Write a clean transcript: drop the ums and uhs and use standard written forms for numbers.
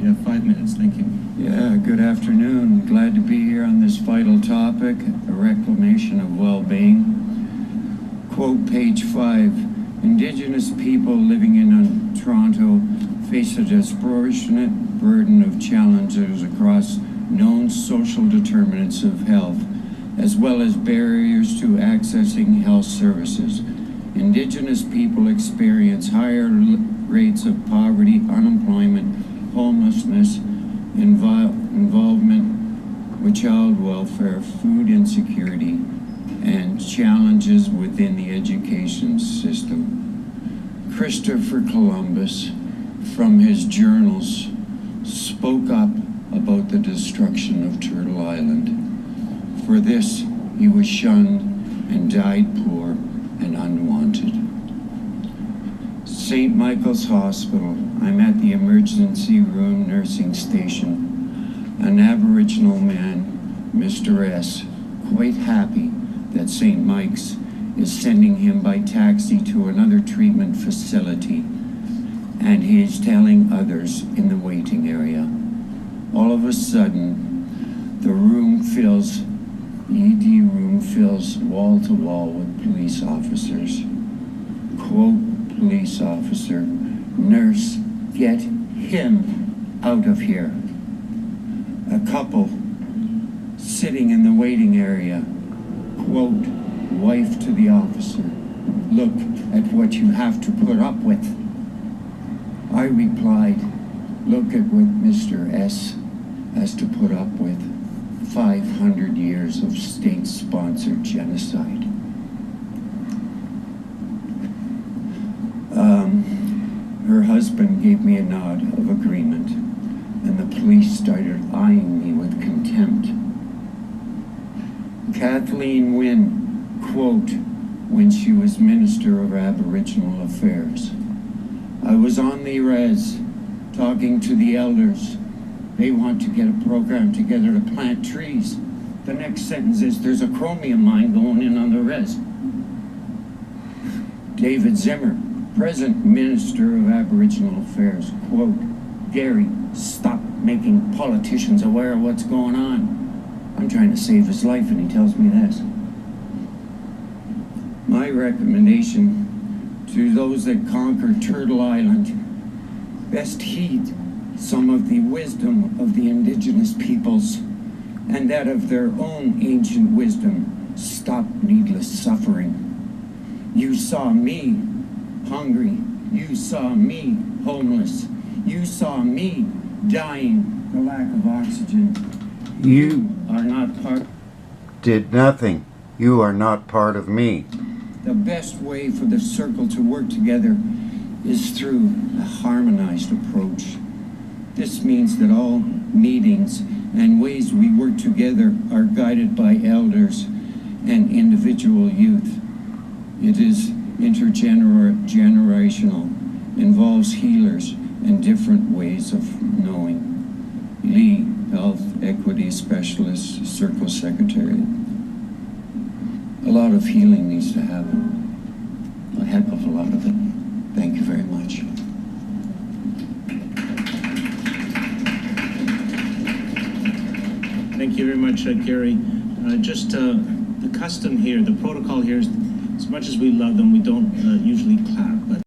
You have 5 minutes. Thank you. Yeah, good afternoon. Glad to be here on this vital topic, a reclamation of well-being. Quote page 5. Indigenous people living in Toronto face a disproportionate burden of challenges across known social determinants of health, as well as barriers to accessing health services. Indigenous people experience higher rates of poverty, unemployment, homelessness, involvement with child welfare, food insecurity, and challenges within the education system. Christopher Columbus, from his journals, spoke up about the destruction of Turtle Island. For this, he was shunned and died poor and unwanted. St. Michael's Hospital. I'm at the emergency room nursing station. An Aboriginal man, Mr. S., quite happy that St. Mike's is sending him by taxi to another treatment facility, and he is telling others in the waiting area. All of a sudden, the ED room fills wall to wall with police officers. Quote, police officer, nurse, get him out of here. A couple sitting in the waiting area. Quote, wife to the officer, look at what you have to put up with. I replied, look at what Mr. S has to put up with. 500 years of state-sponsored genocide. Her husband gave me a nod of agreement, and the police started eyeing me with contempt. Kathleen Wynne, quote, when she was Minister of Aboriginal Affairs. I was on the res, talking to the elders. They want to get a program together to plant trees. The next sentence is, there's a chromium mine going in on the res. David Zimmer, present Minister of Aboriginal Affairs, quote, Gary, stop making politicians aware of what's going on. I'm trying to save his life and he tells me this. My recommendation to those that conquer Turtle Island, best heed some of the wisdom of the Indigenous peoples and that of their own ancient wisdom. Stop needless suffering. You saw me hungry. You saw me homeless. You saw me dying for lack of oxygen. You are not part. Did nothing. You are not part of me. The best way for the circle to work together is through a harmonized approach. This means that all meetings and ways we work together are guided by elders and individual youth. It is intergenerational, involves healers and different ways of knowing. Lee, Health Equity Specialist, Circle Secretary. A lot of healing needs to happen. A heck of a lot of it. Thank you very much. Thank you very much, Gary. The custom here, the protocol here is, as much as we love them, we don't usually clap.